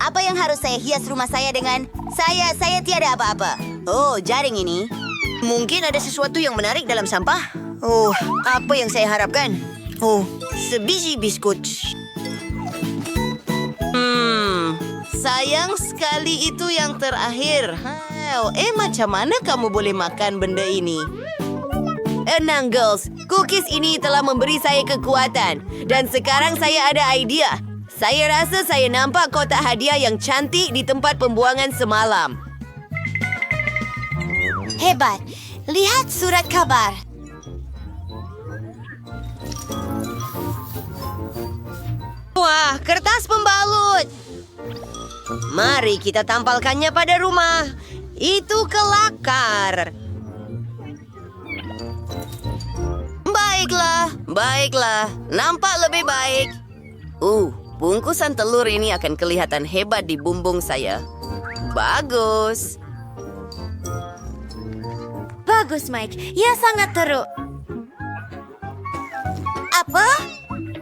Apa yang harus saya hias rumah saya dengan? Saya tiada apa-apa. Oh, jaring ini. Mungkin ada sesuatu yang menarik dalam sampah. Oh, apa yang saya harapkan? Oh, sebiji biskut. Sayang sekali itu yang terakhir. Macam mana kamu boleh makan benda ini? Enang, girls. Cookies ini telah memberi saya kekuatan. Dan sekarang saya ada idea. Saya rasa saya nampak kotak hadiah yang cantik di tempat pembuangan semalam. Hebat. Lihat surat kabar. Wah, kertas pembalut. Mari kita tampalkannya pada rumah. Itu kelakar. Baiklah. Nampak lebih baik. Bungkusan telur ini akan kelihatan hebat di bumbung saya. Bagus. Bagus, Mike. Ya, sangat teruk. Apa?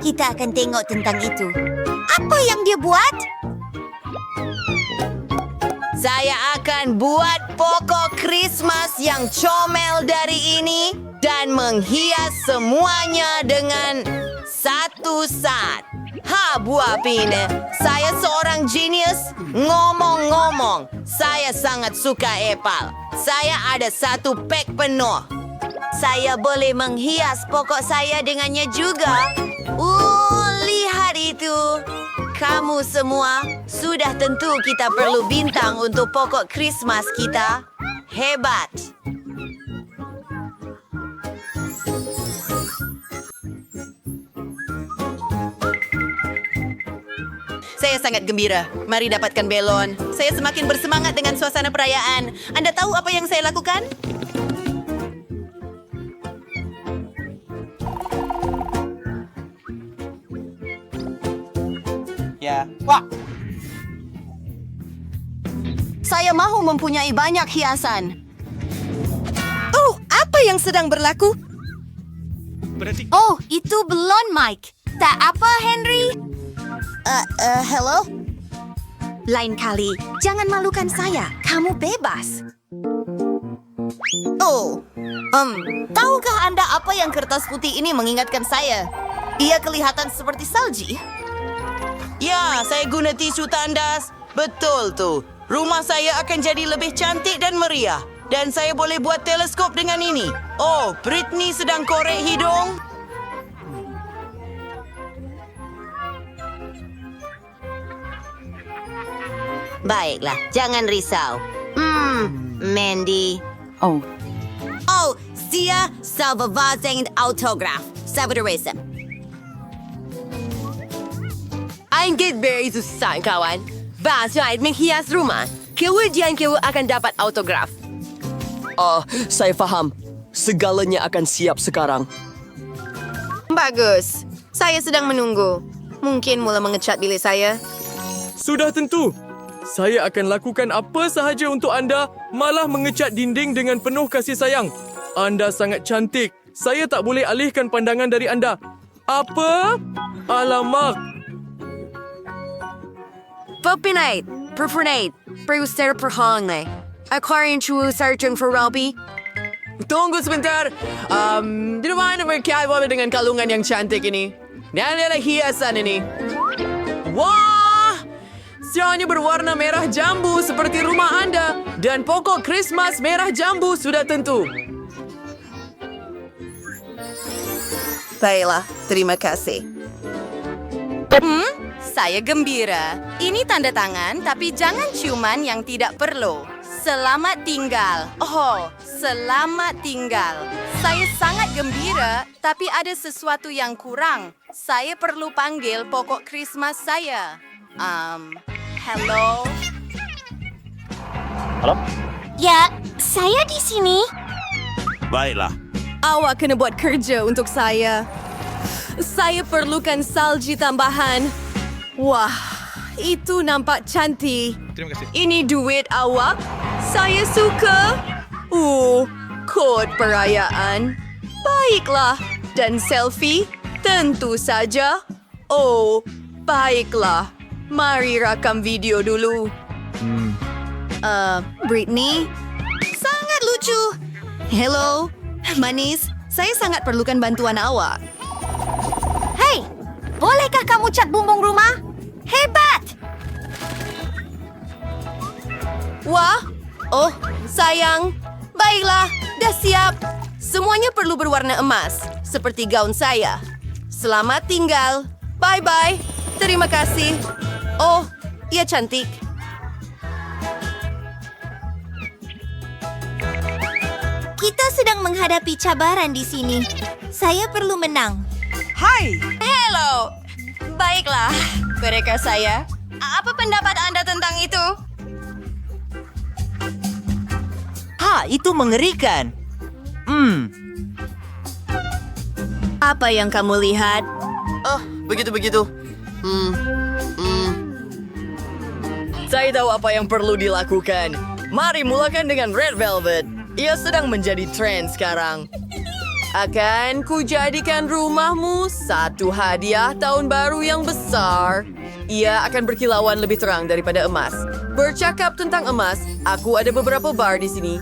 Kita akan tengok tentang itu. Apa yang dia buat? Saya akan buat pokok Christmas yang comel dari ini dan menghias semuanya dengan satu sat. Buah pine. Saya seorang genius. Ngomong-ngomong, saya sangat suka apple. Saya ada satu pack penuh. Saya boleh menghias pokok saya dengannya juga. Lihat itu. Kamu semua, sudah tentu kita perlu bintang untuk pokok Christmas kita. Hebat. Saya sangat gembira. Mari dapatkan belon. Saya semakin bersemangat dengan suasana perayaan. Anda tahu apa yang saya lakukan? Saya mahu mempunyai banyak hiasan. Apa yang sedang berlaku? Oh, itu belum Mike. Tak apa, Henry. Hello? Lain kali, jangan malukan saya. Kamu bebas. Tahukah Anda apa yang kertas putih ini mengingatkan saya? Ia kelihatan seperti salji. Ya, saya guna tisu tandas. Betul tuh. Rumah saya akan jadi lebih cantik dan meriah. Dan saya boleh buat teleskop dengan ini. Oh, Britney sedang korek hidung. Baiklah, jangan risau. Mandy. Oh, Sia Salvavazing Autograph. Saboteresa. Angkat very susah, kawan. Bahasa menghias rumah. Kemudian kamu akan dapat autograf. Saya faham. Segalanya akan siap sekarang. Bagus. Saya sedang menunggu. Mungkin mula mengecat bilik saya. Sudah tentu. Saya akan lakukan apa sahaja untuk anda, malah mengecat dinding dengan penuh kasih sayang. Anda sangat cantik. Saya tak boleh alihkan pandangan dari anda. Apa? Alamak. Popinate, Perfornate, Brewster Perhongle. Aquarium Chu Sergeant for Robbie. Tunggu sebentar. Di mana berkaitan dengan kalungan yang cantik ini? Dan adalah hiasan ini. Wah! Sianya berwarna merah jambu seperti rumah anda. Dan pokok Christmas merah jambu sudah tentu. Baiklah, terima kasih. Saya gembira. Ini tanda tangan, tapi jangan ciuman yang tidak perlu. Selamat tinggal. Selamat tinggal. Saya sangat gembira, tapi ada sesuatu yang kurang. Saya perlu panggil pokok Christmas saya. Hello? Halo? Ya, saya di sini. Baiklah. Awak kena buat kerja untuk saya. Saya perlukan salji tambahan. Wah, itu nampak cantik. Terima kasih. Ini duit awak. Saya suka. Kod perayaan. Baiklah. Dan selfie? Tentu saja. Baiklah. Mari rakam video dulu. Britney? Sangat lucu. Hello, manis. Saya sangat perlukan bantuan awak. Hei, bolehkah kamu cat bumbung rumah? Hebat! Wah, oh sayang. Baiklah, dah siap. Semuanya perlu berwarna emas, seperti gaun saya. Selamat tinggal. Bye-bye. Terima kasih. Oh, ia cantik. Kita sedang menghadapi cabaran di sini. Saya perlu menang. Hello. Baiklah, mereka saya. Apa pendapat Anda tentang itu? Itu mengerikan. Apa yang kamu lihat? Oh, begitu-begitu. Saya tahu apa yang perlu dilakukan. Mari mulakan dengan Red Velvet. Ia sedang menjadi tren sekarang. Akan kujadikan rumahmu satu hadiah tahun baru yang besar. Ia akan berkilauan lebih terang daripada emas. Bercakap tentang emas, aku ada beberapa bar di sini.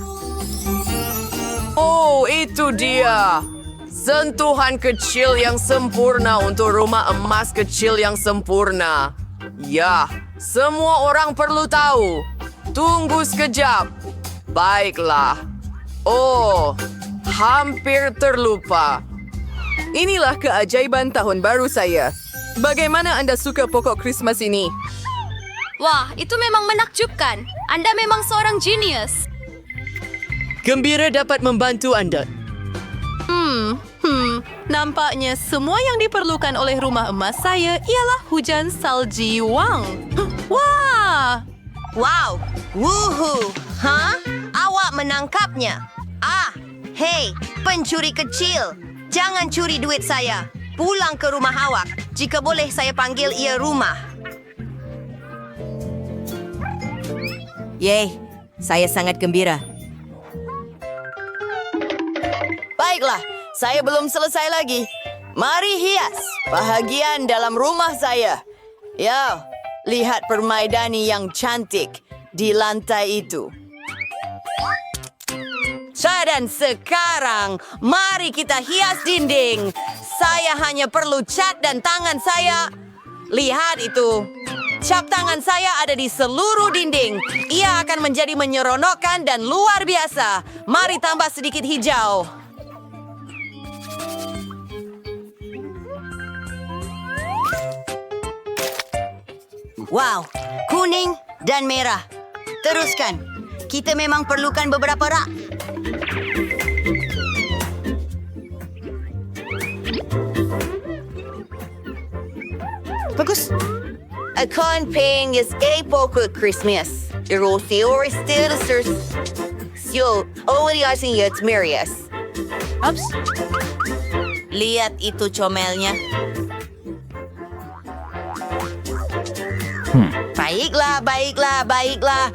Oh, itu dia. Sentuhan kecil yang sempurna untuk rumah emas kecil yang sempurna. Ya, semua orang perlu tahu. Tunggu sekejap. Baiklah. Oh, hampir terlupa. Inilah keajaiban tahun baru saya. Bagaimana Anda suka pokok Christmas ini? Wah, itu memang menakjubkan. Anda memang seorang genius. Gembira dapat membantu Anda. Nampaknya semua yang diperlukan oleh rumah emas saya ialah hujan salji Wang. Wah! Wow! Woohoo! Awak menangkapnya. Hei, pencuri kecil. Jangan curi duit saya. Pulang ke rumah awak. Jika boleh saya panggil ia rumah. Yeay, saya sangat gembira. Baiklah, saya belum selesai lagi. Mari hias bahagian dalam rumah saya. Ya, lihat permaidani yang cantik di lantai itu. Dan sekarang, mari kita hias dinding. Saya hanya perlu cat dan tangan saya. Lihat itu. Cap tangan saya ada di seluruh dinding. Ia akan menjadi menyeronokkan dan luar biasa. Mari tambah sedikit hijau. Wow, kuning dan merah. Teruskan. Kita memang perlukan beberapa rak. Bagus. Akan pengas kay pokok Christmas. Erosi or stilisers. Sio, already asing yet Marius. Ups. Lihat itu comelnya. Baiklah.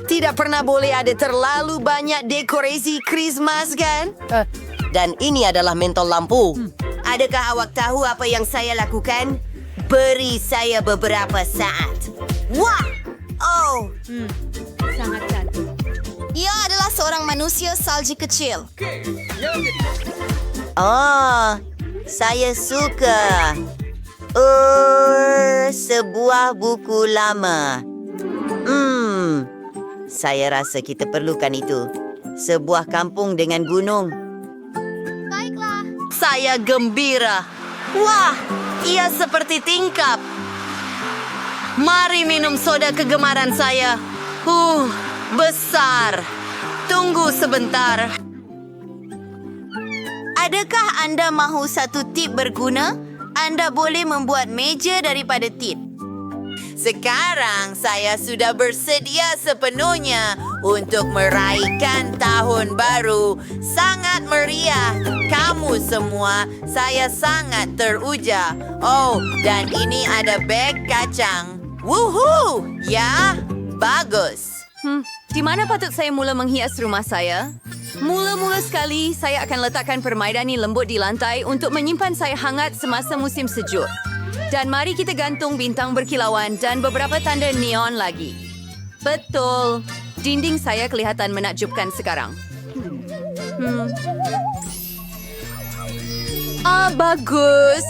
Tidak pernah boleh ada terlalu banyak dekorasi Christmas, kan? Dan ini adalah mentol lampu. Adakah awak tahu apa yang saya lakukan? Beri saya beberapa saat. Wah! Oh! Sangat cantik. Ia adalah seorang manusia salji kecil. Oh, saya suka. Sebuah buku lama. Saya rasa kita perlukan itu. Sebuah kampung dengan gunung. Baiklah. Saya gembira. Wah, ia seperti tingkap. Mari minum soda kegemaran saya. Besar. Tunggu sebentar. Adakah Anda mahu satu tip berguna? Anda boleh membuat meja daripada tip. Sekarang saya sudah bersedia sepenuhnya untuk meraihkan tahun baru. Sangat meriah. Kamu semua, saya sangat teruja. Oh, dan ini ada beg kacang. Woohoo! Ya, bagus. Di mana patut saya mula menghias rumah saya? Mula-mula sekali, saya akan letakkan permaidani lembut di lantai untuk menyimpan saya hangat semasa musim sejuk. Dan mari kita gantung bintang berkilauan dan beberapa tanda neon lagi. Betul. Dinding saya kelihatan menakjubkan sekarang. Bagus.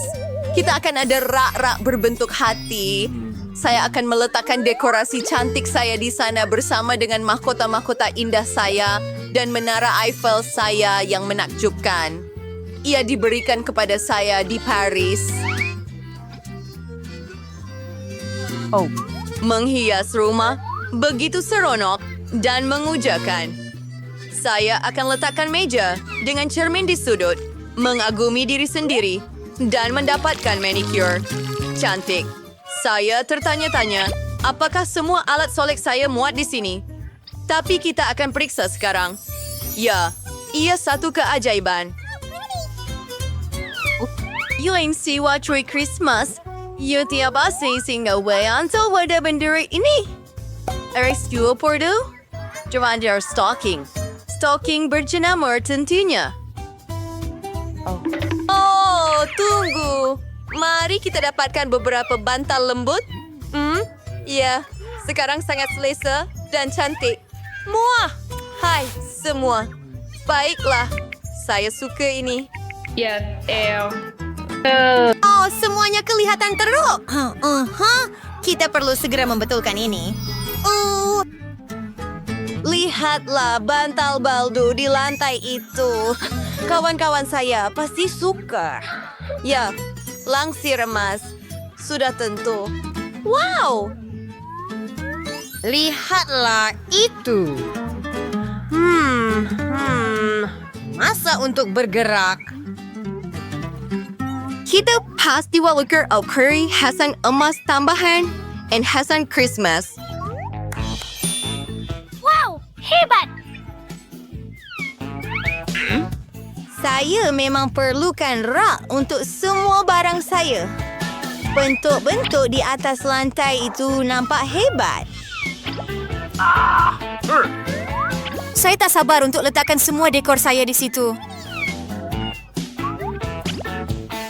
Kita akan ada rak-rak berbentuk hati. Saya akan meletakkan dekorasi cantik saya di sana bersama dengan mahkota-mahkota indah saya dan menara Eiffel saya yang menakjubkan. Ia diberikan kepada saya di Paris. Menghias rumah begitu seronok dan mengujakan. Saya akan letakkan meja dengan cermin di sudut, mengagumi diri sendiri, dan mendapatkan manicure. Cantik. Saya tertanya-tanya, apakah semua alat solek saya muat di sini? Tapi kita akan periksa sekarang. Ya, ia satu keajaiban. Yung siwa tree Christmas, you tiaba sehingga untuk wadah bendera ini. Rescue Porto? Jawajar stocking. Stocking berjenama tentunya. Oh, tunggu. Mari kita dapatkan beberapa bantal lembut. Ya, sekarang sangat selesa dan cantik. Muah! Hai, semua. Baiklah, saya suka ini. Oh, semuanya kelihatan teruk. Kita perlu segera membetulkan ini. Lihatlah bantal baldo di lantai itu. Kawan-kawan saya pasti suka. Ya, langsir emas. Sudah tentu. Wow! Lihatlah itu. Masa untuk bergerak? Kita pasti walker curry Hasan emas tambahan and Hasan Christmas. Wow, hebat! Saya memang perlukan rak untuk semua barang saya. Bentuk-bentuk di atas lantai itu nampak hebat. Saya tak sabar untuk letakkan semua dekor saya di situ.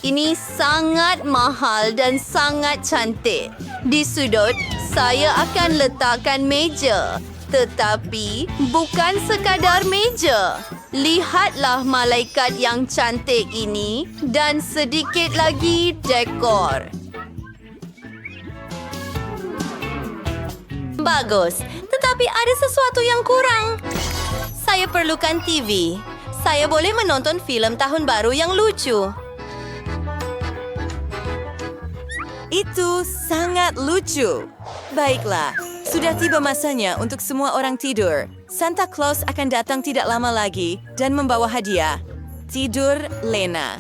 Ini sangat mahal dan sangat cantik. Di sudut, saya akan letakkan meja. Tetapi bukan sekadar meja. Lihatlah malaikat yang cantik ini dan sedikit lagi dekor. Bagus, tetapi ada sesuatu yang kurang. Saya perlukan TV. Saya boleh menonton filem tahun baru yang lucu. Itu sangat lucu. Baiklah, sudah tiba masanya untuk semua orang tidur. Santa Claus akan datang tidak lama lagi dan membawa hadiah. Tidur, Lena.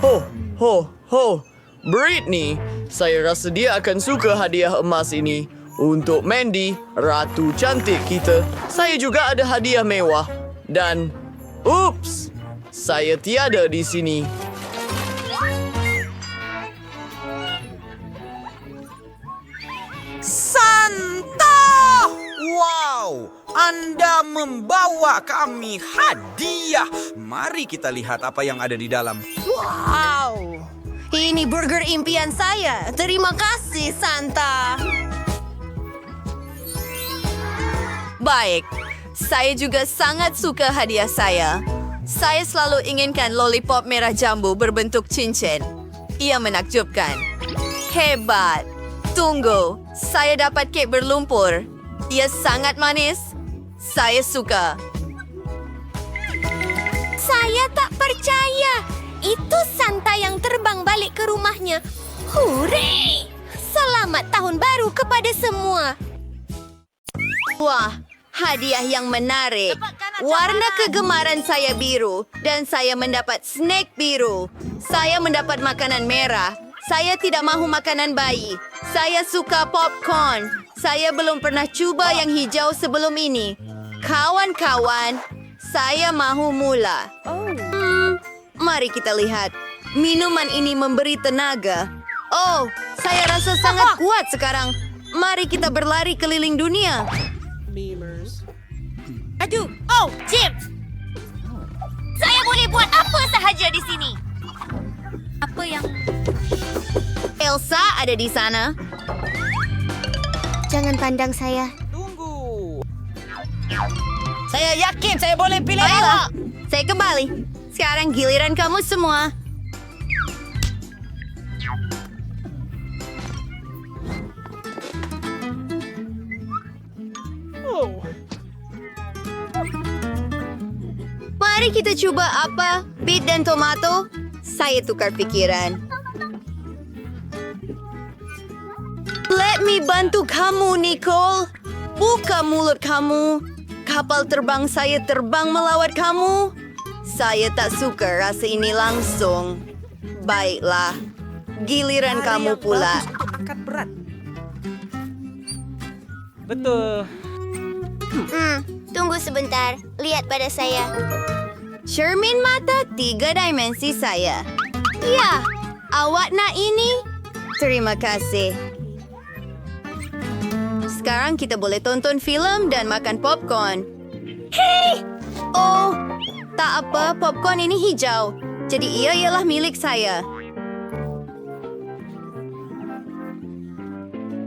Ho. Britney, saya rasa dia akan suka hadiah emas ini. Untuk Mandy, ratu cantik kita, saya juga ada hadiah mewah. Dan, ups, saya tiada di sini. Santa! Wow! Anda membawa kami hadiah. Mari kita lihat apa yang ada di dalam. Wow! Ini burger impian saya. Terima kasih, Santa. Baik, saya juga sangat suka hadiah saya. Saya selalu inginkan lollipop merah jambu berbentuk cincin. Ia menakjubkan. Hebat. Tunggu, saya dapat kek berlumpur. Ia sangat manis. Saya suka. Saya tak percaya. Itu Santa yang terbang balik ke rumahnya. Hore! Selamat tahun baru kepada semua. Wah, hadiah yang menarik. Warna kegemaran saya biru dan saya mendapat snack biru. Saya mendapat makanan merah. Saya tidak mahu makanan bayi. Saya suka popcorn. Saya belum pernah cuba yang hijau sebelum ini. Kawan-kawan, saya mahu mula. Mari kita lihat. Minuman ini memberi tenaga. Oh, saya rasa sangat kuat sekarang. Mari kita berlari keliling dunia. Aduh, oh, Jim! Saya boleh buat apa sahaja di sini. Apa yang... Elsa ada di sana. Jangan pandang saya. Saya yakin saya boleh pilih Baiklah, awak. saya kembali. Sekarang giliran kamu semua. Mari kita cuba apa? Beet dan tomato? Saya tukar pikiran. Let me bantu kamu, Nicole. Buka mulut kamu. Kapal terbang saya terbang melawat kamu. Saya tak suka rasa ini langsung. Baiklah. Giliran kamu pula. Tunggu sebentar. Lihat pada saya. Cermin mata 3 dimensi saya. Ya, awak nak ini? Terima kasih. Sekarang kita boleh tonton filem dan makan popcorn. Hei! Oh, tak apa, popcorn ini hijau. Jadi ia ialah milik saya.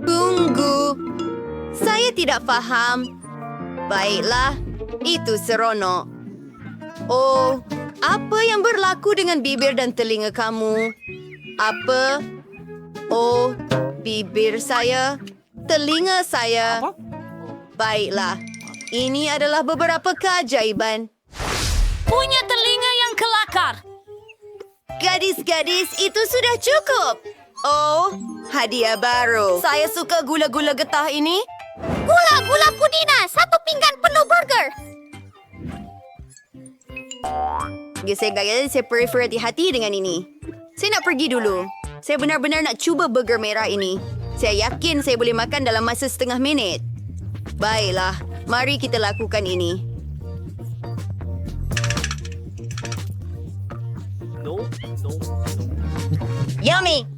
Tunggu. Saya tidak faham. Baiklah, itu seronok. Oh, apa yang berlaku dengan bibir dan telinga kamu? Apa? Oh, bibir saya, telinga saya. Baiklah, ini adalah beberapa keajaiban. Punya telinga yang kelakar. Gadis-gadis, itu sudah cukup. Oh, hadiah baru. Saya suka gula-gula getah ini. Gula pudina. 1 pinggan penuh burger. Saya prefer hati-hati dengan ini. Saya nak pergi dulu. Saya benar-benar nak cuba burger merah ini. Saya yakin saya boleh makan dalam masa setengah minit. Baiklah, mari kita lakukan ini. Yummy.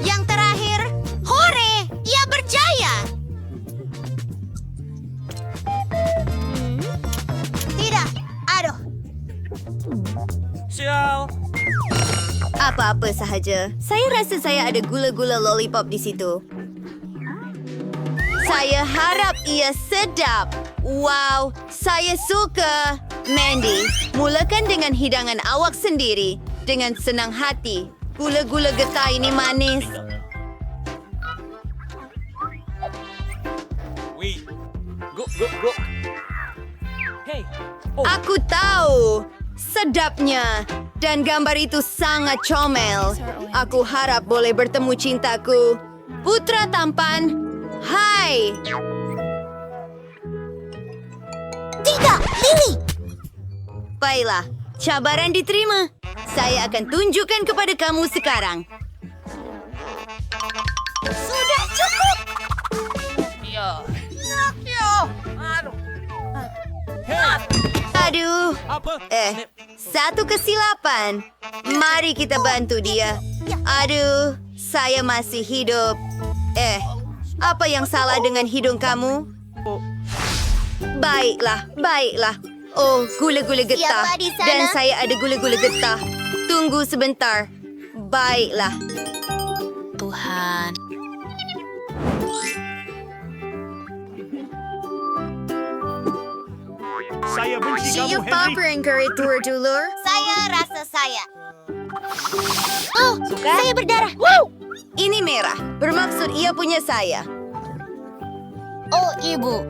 Yang terakhir, hore! Ia berjaya. Tidak. Aduh. Apa-apa sahaja. Saya rasa saya ada gula-gula lollipop di situ. Saya harap ia sedap. Wow, saya suka. Mandy, mulakan dengan hidangan awak sendiri. Dengan senang hati. Gula-gula getah ini manis. Aku tahu. Sedapnya. Dan gambar itu sangat comel. Aku harap boleh bertemu cintaku. Putra tampan. Hai. Tidak, Lily. Baiklah, cabaran diterima. Saya akan tunjukkan kepada kamu sekarang. Sudah cukup. Aduh. Satu kesilapan. Mari kita bantu dia. Aduh, saya masih hidup. Apa yang salah dengan hidung kamu? Baiklah, baiklah. Oh, gula-gula getah. Siapa di sana? Dan saya ada gula-gula getah. Tunggu sebentar. Baiklah. Tuhan. Saya benci See kamu, you, Henry. Papa and Karitur dulur. Saya rasa saya. Oh, saya berdarah. Ini merah. Bermaksud ia punya saya. Oh, ibu.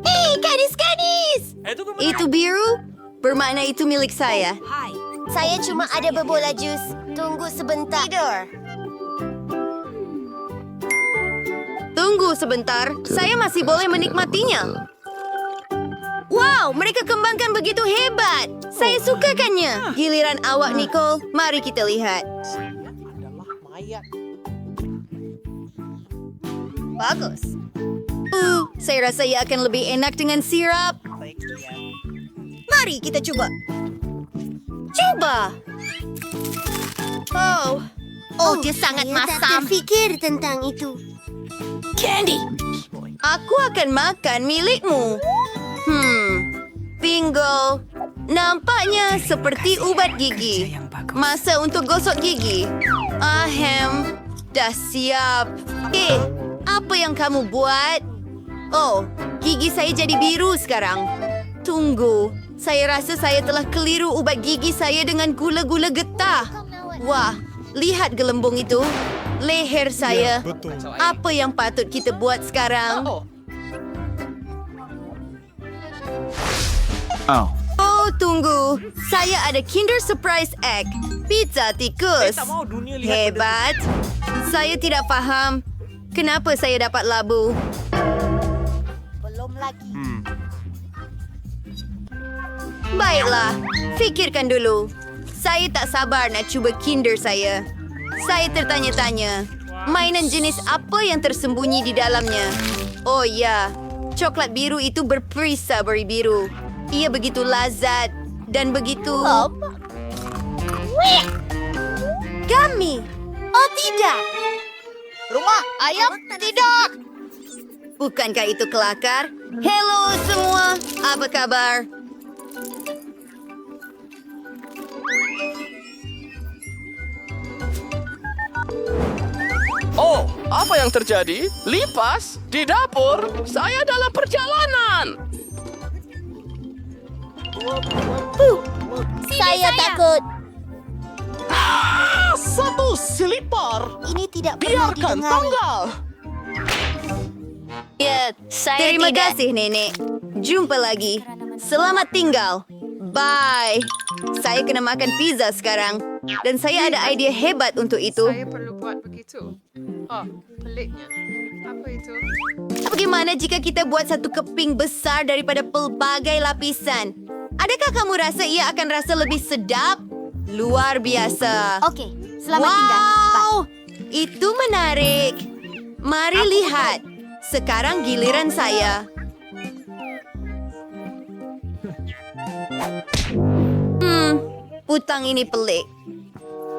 Hei, gadis-gadis. Itu biru. Bermakna itu milik saya. Saya cuma ada bebola jus. Tunggu sebentar. Tidur. Tunggu sebentar. Saya masih boleh menikmatinya. Wow, mereka kembangkan begitu hebat. Saya sukakannya. Giliran awak, Nicole. Mari kita lihat. Bagus. Saya rasa ia akan lebih enak dengan sirap. Mari kita coba. Coba. Oh, dia sangat masam. Fikir tentang itu. Aku akan makan milikmu. Bingo. Nampaknya seperti ubat gigi. Masa untuk gosok gigi. Ahem, dah siap. Apa yang kamu buat? Oh, gigi saya jadi biru sekarang. Tunggu, saya rasa saya telah keliru ubat gigi saya dengan gula-gula getah. Wah, lihat gelembung itu. Leher saya. Apa yang patut kita buat sekarang? Oh, tunggu. Saya ada Kinder Surprise Egg. Pizza tikus. Hebat. Saya tidak faham. Kenapa saya dapat labu? Baiklah, fikirkan dulu. Saya tak sabar nak cuba Kinder saya. Saya tertanya-tanya, mainan jenis apa yang tersembunyi di dalamnya? Oh ya, coklat biru itu berperisa beri biru. Ia begitu lazat dan begitu... Gummy. Oh tidak. Rumah ayam tidak. Bukankah itu kelakar? Hello semua, apa kabar? Oh, apa yang terjadi? Lipas di dapur. Saya dalam perjalanan. Saya takut. Satu selipar. Ini tidak perlu Biarkan didengar. tanggal. Ya, terima kasih nenek. Jumpa lagi. Selamat tinggal. Bye. Saya kena makan pizza sekarang. Dan saya ada idea hebat untuk itu. Saya perlu buat begitu. Oh, peliknya. Apa itu? Bagaimana jika kita buat satu keping besar daripada pelbagai lapisan? Adakah kamu rasa ia akan rasa lebih sedap? Luar biasa. Okey, selamat tinggal. Bye. Wow, itu menarik. Mari lihat. Sekarang giliran saya. Utang ini pelik.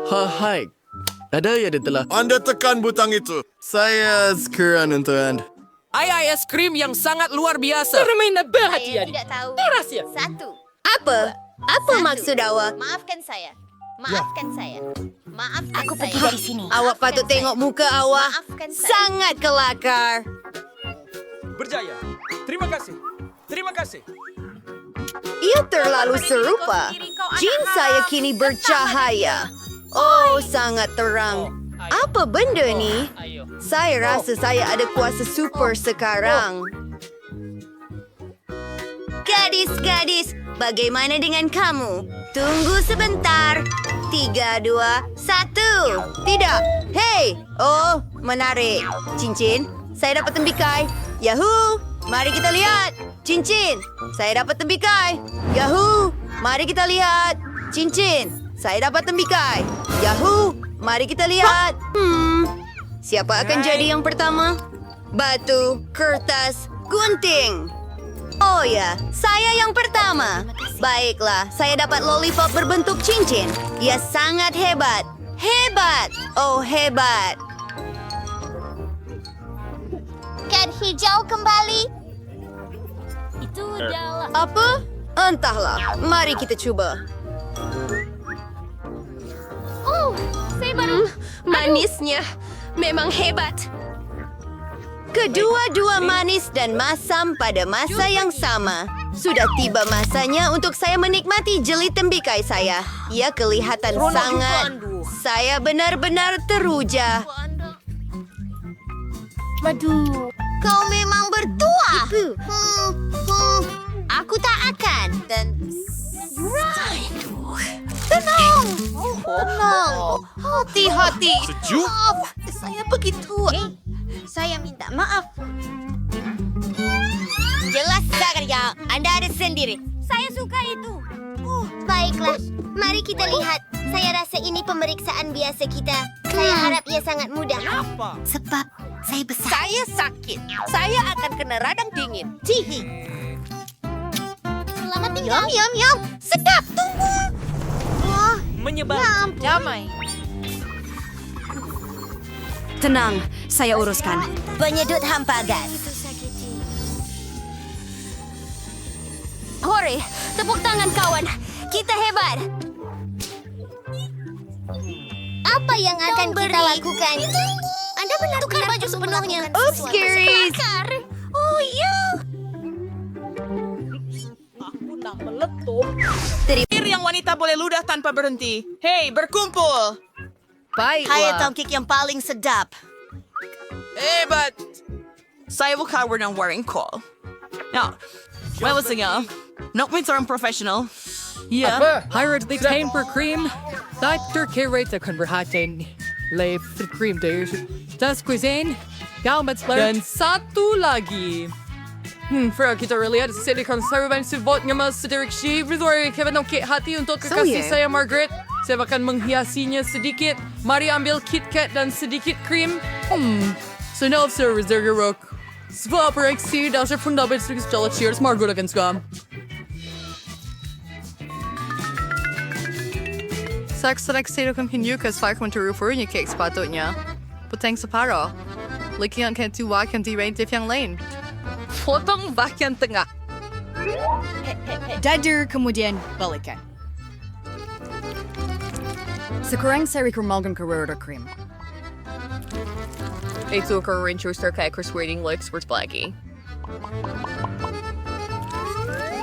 Hai. Ada ya dia telah. Anda tekan butang itu. Saya sekian untuk Anda. Ayah es krim yang sangat luar biasa. Saya tidak tahu. Satu. Apa? Apa maksud awak? Maafkan saya. Maafkan saya. Maafkan Aku pergi dari sini. Awak patut tengok muka awak. Maafkan saya. Sangat kelakar. Berjaya. Terima kasih. Terima kasih. Ia terlalu serupa. Jin saya kini bercahaya. Oh, sangat terang. Apa benda ni? Saya rasa saya ada kuasa super sekarang. Gadis-gadis, bagaimana dengan kamu? Tunggu sebentar. 3, 2, 1. Tidak. Hei. Oh, menarik. Cincin, saya dapat tembikai. Yahoo! Mari kita lihat. Cincin, saya dapat tembikai. Yahoo! Mari kita lihat. Cincin, saya dapat tembikai. Yahoo! Mari kita lihat. Siapa akan jadi yang pertama? Batu, kertas, gunting. Oh ya, saya yang pertama. Baiklah, saya dapat lollipop berbentuk cincin. Ia sangat hebat. Hebat! Oh, hebat. Kan hijau kembali. Itu adalah... Apa? Entahlah. Mari kita cuba. Oh, saya baru... Manisnya memang hebat. Kedua-dua manis dan masam pada masa yang sama. Sudah tiba masanya untuk saya menikmati jeli tembikai saya. Ia kelihatan sangat... Saya benar-benar teruja. Madu. Kau memang bertuah. Aku tak akan. Dan... Tenang. Tenang. Hati-hati. Sejuk? Maaf, saya begitu. Saya minta maaf. Jelas saja, Anda ada sendiri. Saya suka itu. Baiklah, mari kita lihat. Saya rasa ini pemeriksaan biasa kita. Saya harap ia sangat mudah. Sebab saya besar. Saya sakit. Saya akan kena radang dingin. Cihi. Selamat tinggal. Yum, yum. Sedap, tunggu. Oh, Menyebar damai. Tenang, saya uruskan. penyedut hampa gas. Hore! Tepuk tangan, kawan. Kita hebat. Apa yang akan kita lakukan? Anda benar-benar baju sepenuhnya. Oops, Scaries. Oh, ya. Yang wanita boleh ludah tanpa berhenti. Hei, berkumpul! Kaya tongkik yang paling sedap. But saya bukan ng wearing call. Now, malasanya, not with orang professional. Yeah. Hired the time per cream. Dr. Curate the converhatin. Leif the cream days. Das cuisine. Galmets Dan satu lagi. Fra kita relihat sili konservan sibot nga mas Derek Shee. Rizori Kevin ng hati untuk kekasih saya Margaret. Saya akan menghiasinya sedikit. Mari ambil KitKat dan sedikit krim. Senang saya reserve rock. Sebab reaksi dasar fundament sedikit jalan cheers Margaret akan suka. Saks reaksi itu continue kas fire menterufurnya cake sepatutnya. Puteng separo. Likian kan tuwa kan di-raintif yang lain. Potong bagian tengah. Dader kemudian balikan. Sekarang saya kurmalkan kerada krim. Itu ke Winchester kay persuading like sports blackie.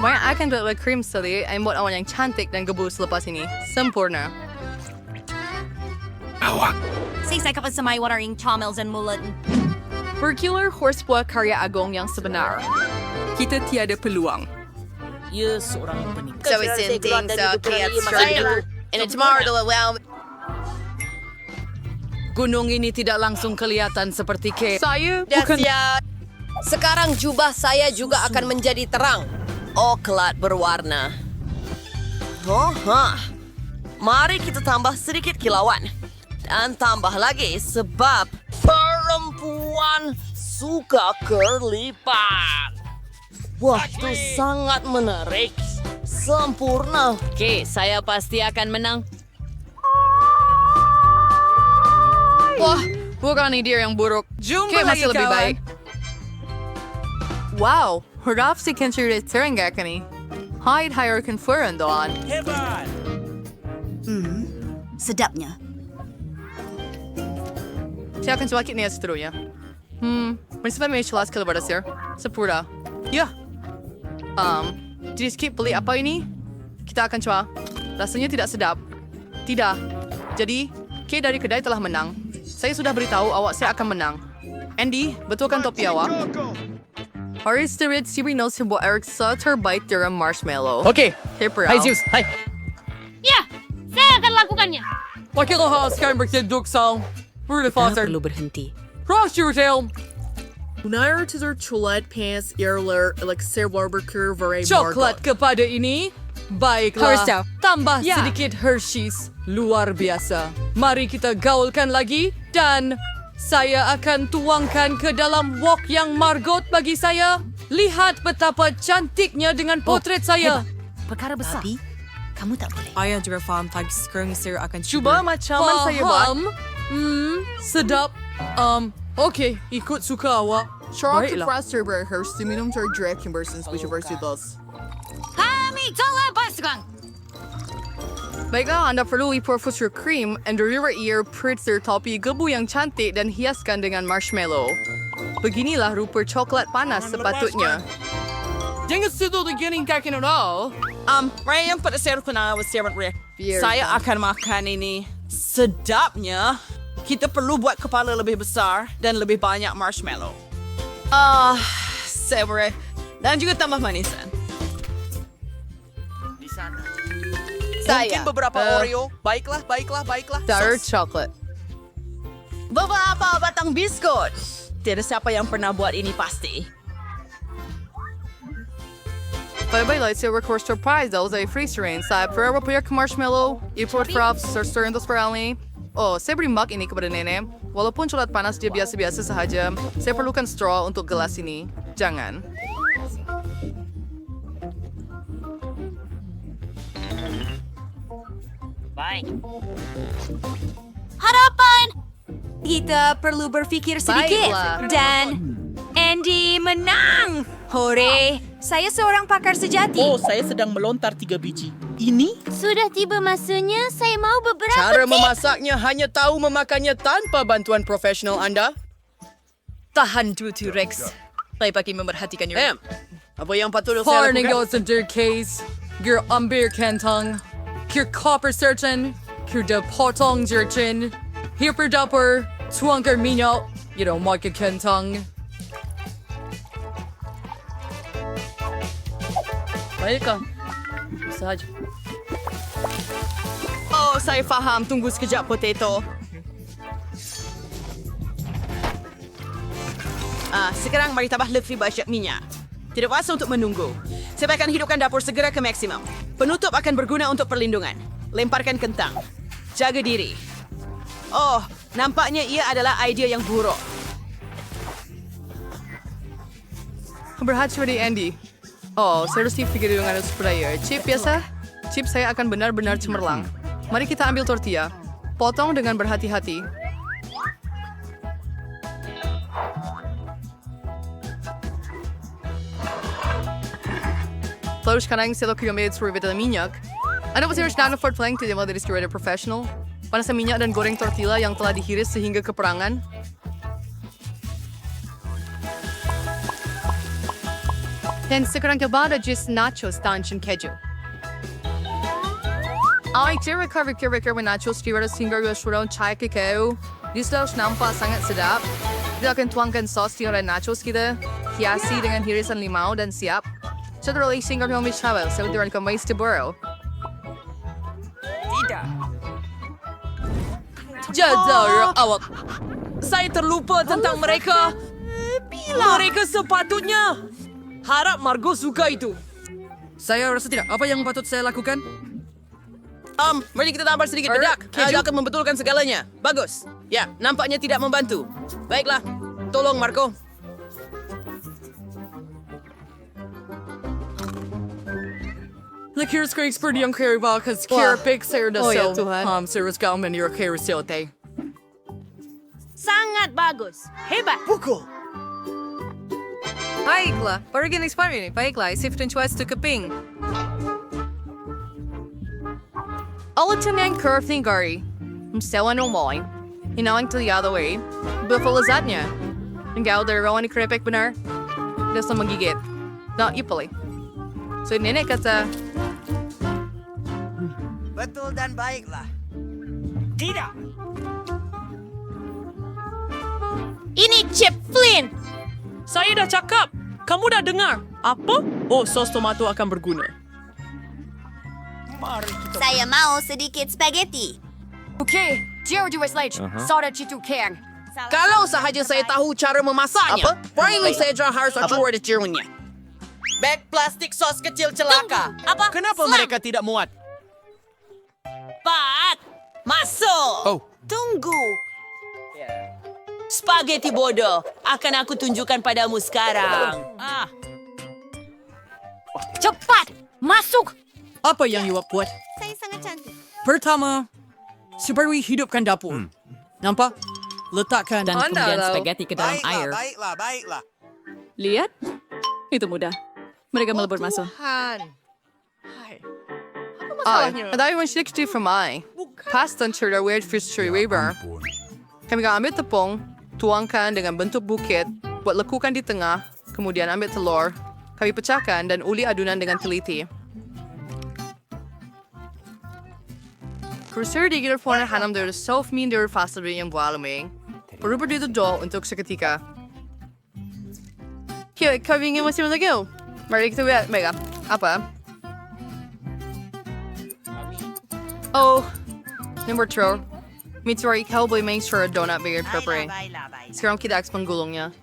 May akan buat krim sali ay buat awan yang cantik dan gebus lepas ini. Sempurna. Saya kapag sa may waring chomels and mulat. Circular horsebuah karya agong yang sebenar. Kita tiada peluang. So it's in things kiat struggle. And tomorrow to allow... Gunung ini tidak langsung kelihatan seperti cake. Saya bukan... Sekarang jubah saya juga akan menjadi terang. Oklat berwarna. Mari kita tambah sedikit kilauan. Dan tambah lagi sebab perempuan suka kerlipan. Wah, itu sangat menarik. Sempurna. Oke, saya pasti akan menang. Wah, bukan ide yang buruk. Kayak masih lebih baik. Wow, huraf si Kenshire Terenggak ni. Hide higher conferan doon. Sedapnya. Saya akan cuakit niya seterusnya. Masih may jelas keluar sir. Sepura. Ya. Jadi skip beli apa ini? Kita akan coba. Rasanya tidak sedap. Tidak. Jadi, Kay dari kedai telah menang. Saya sudah beritahu awak saya akan menang. Andy, betulkan topi awak? Haris Terid Siri no sebuah Eriksa terbaik dari marshmallow. Okey. Hai Zeus, hai. Ya, saya akan lakukannya. Wakil ha sekarang berkeduk sal. Berdefaser. Perlu berhenti. Cross your tail. Unair to their chocolate pants earlier elixir barbecuer very Coklat kepada ini. Baiklah. Harus tahu. Tambah sedikit Hershey's. Luar biasa. Mari kita gaulkan lagi. Dan saya akan tuangkan ke dalam wok yang Margot bagi saya. Lihat betapa cantiknya dengan potret saya. Perkara besar. Tapi, kamu tak boleh. Ayah juga faham tag sekarang saya akan Cuba macam saya buat. Sedap. Okey, ikut suka awak. Baiklah. minum terdrag yang bersenspesial versi dos. Kami telah pasukan. Baiklah, anda perlu ipur future cream and dari ear pritzer topi gebu yang cantik dan hiaskan dengan marshmallow. Beginilah rupa coklat panas sepatutnya. Jangan situ beginning kakin at all. Ray yang pada saya kenal siapa Ray. Saya akan makan ini. Sedapnya. Kita perlu buat kepala lebih besar dan lebih banyak marshmallow. Saya dan juga tambah manisan. Mungkin beberapa Oreo. Baiklah. Dark chocolate. Beberapa batang biskut. Tidak siapa yang pernah buat ini pasti. Bye-bye, saya request surprise daw sa freezer rain. Sa pera puya marshmallow, iport fraps, sir untuk peralni. Oh, saya beri mug ini kepada nenek. Walaupun coklat panas dia biasa-biasa sahaja, saya perlukan straw untuk gelas ini. Jangan. Harapan! Kita perlu berpikir sedikit. Baiklah. Dan Andy menang. Hore! Saya seorang pakar sejati. Oh, saya sedang melontar 3 biji. Ini? Sudah tiba masanya. Saya mau beberapa Cara tips. memasaknya hanya tahu memakannya tanpa bantuan profesional anda. Tahan dulu, Rex. Saya bagi memerhatikan Apa yang patut saya Parning lakukan? goes in their case. Your amber kentang. Your copper searchin. Your de potong jerchin. Hipper dupper. Tuangker minyo. You know, market kentang. Baiklah. Sahaja. Oh, saya faham. Tunggu sekejap, potato. Sekarang mari tambah lebih banyak minyak. Tidak kuasa untuk menunggu. Saya akan hidupkan dapur segera ke maksimum. Penutup akan berguna untuk perlindungan. Lemparkan kentang. Jaga diri. Oh, nampaknya ia adalah idea yang buruk. Berhati di Andy. Oh, saya harus pikir dengan sprayer. Chip biasa? Chip saya akan benar-benar cemerlang. Mari kita ambil tortilla. Potong dengan berhati-hati. Lalu sekarang saya lakukan sebagai vitamin minyak. Anda pasti harus afford plank tidak mau dari steroid profesional. Panaskan minyak dan goreng tortilla yang telah dihiris sehingga keperangan. Dan sekarang kepada jus nachos tanjung keju. Ay, kira-kira nachos kira sehingga restoran chai kekeu. Di selalu nampak sangat sedap. Kita akan tuangkan sos di dalam nachos kita. Hiasi dengan hirisan limau dan siap. Setelah sehingga kami travel, saya berikan ke Mais de Burrow. Jadar awak. Saya terlupa tentang mereka. Mereka sepatutnya. Harap Margo suka itu. Saya rasa tidak. Apa yang patut saya lakukan? Mari kita tambah sedikit bedak. Dia akan membetulkan segalanya. Bagus. Ya, nampaknya tidak membantu. Baiklah. Tolong, Marco. Like here's Craig's pretty young Carrie Ball because Kira Big Sarah does Oh, ya so. Tuhan. Sarah's Galman, you're Carrie Silte. Sangat bagus. Hebat. Baiklah, pergi expired ini. Baiklah, shift and choice to keping. Alatin yang curve ni gari. Sewa no moy. Hinawang to the other way. Buffalo lasagna. Engkau dari rawan ni krepek benar. Dasa magigit. Not ipali. So nenek kata, Betul dan baiklah. Ini Chip Flynn. Saya dah cakap. Kamu dah dengar. Apa? Oh, sos tomato akan berguna. Saya mau sedikit spaghetti. Okay, Jerry Lage. Soda Chitu Kang. Kalau sahaja saya tahu cara memasaknya, paling saja harus acuan jerunnya. Bag plastik sos kecil celaka. Apa? Kenapa Slam. mereka tidak muat? Pat. Masuk! Oh, Tunggu. Spaghetti bodoh. Akan aku tunjukkan padamu sekarang. Cepat. Masuk. apa yang you buat? Saya sangat cantik. Pertama, seperti hidupkan dapur. Nampak? Letakkan Dan kemudian spaghetti ke dalam air. Baiklah. Lihat. Itu mudah. Mereka melebur masuk. Ay, dahil man siya from I. Pasta and weird fish curry weber. Kami ambil tepung, tuangkan dengan bentuk bukit, buat lekukan di tengah, kemudian ambil telur, kami pecahkan dan uli adunan dengan teliti. Kurser di gilid po na hanam dari soft mean dari fasta rin yung bualaming. Perubah dito do untuk seketika. Kaya, kami nga masih malagaw. Mari kita lihat, Mega. Apa? Oh, number 2. Mitsuari Cowboy make sure donut bigger preparing. Sekarang kita aks panggulongnya.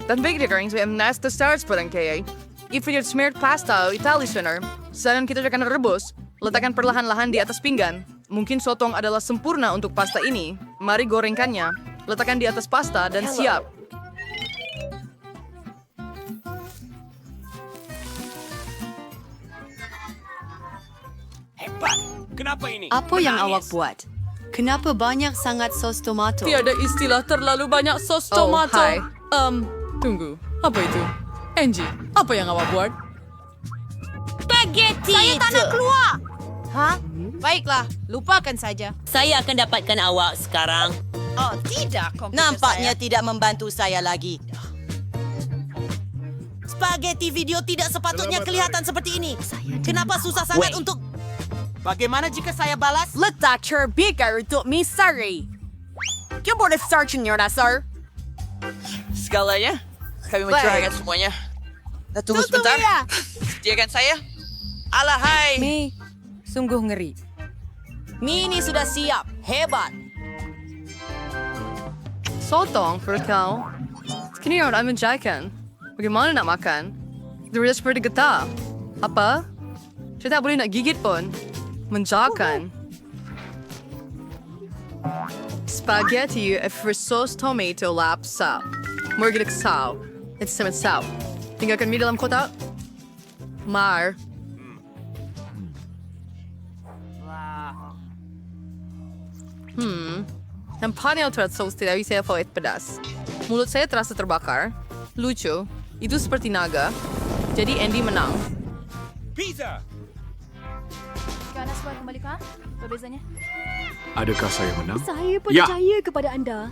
Dan bigger rings we have nasta stars pa rin kaya. If you're smeared pasta o Italy center, saan kita akan rebus, letakkan perlahan-lahan di atas pinggan. Mungkin sotong adalah sempurna untuk pasta ini. Mari gorengkannya, letakkan di atas pasta dan siap. Apa yang awak buat? Kenapa banyak sangat sos tomato? Tiada istilah terlalu banyak sos tomato. Oh, hai. Tunggu. Apa itu? Angie, apa yang awak buat? Spaghetti Saya tak nak keluar. Hah? Baiklah, lupakan saja. Saya akan dapatkan awak sekarang. Oh, tidak. Nampaknya tidak membantu saya lagi. Spaghetti video tidak sepatutnya kelihatan seperti ini. Kenapa susah sangat untuk... Bagaimana jika saya balas? Letak terbikar untuk misteri. Kamu boleh searching-nya, sir. Segalanya, kami mencurahkan semuanya. Tunggu sebentar. Sediakan saya. Alahai. Mi, sungguh ngeri. Mini sudah siap. Hebat. Sotong, perkau. Kini orang menjayakan. Bagaimana nak makan? Dia seperti getah. Apa? Saya tak boleh nak gigit pun. Menjayakan. Spaghetti for sauce tomato lapsa. Morgan saw. It's sama saw. Tinggalkan mie dalam kotak. Mar. Nampaknya outrat saus tidak bisa favorit pedas. Mulut saya terasa terbakar. Lucu. Itu seperti naga. Jadi Andy menang. Anda semua kembali kah? Apa bezanya? Adakah saya menang? Saya percaya kepada anda.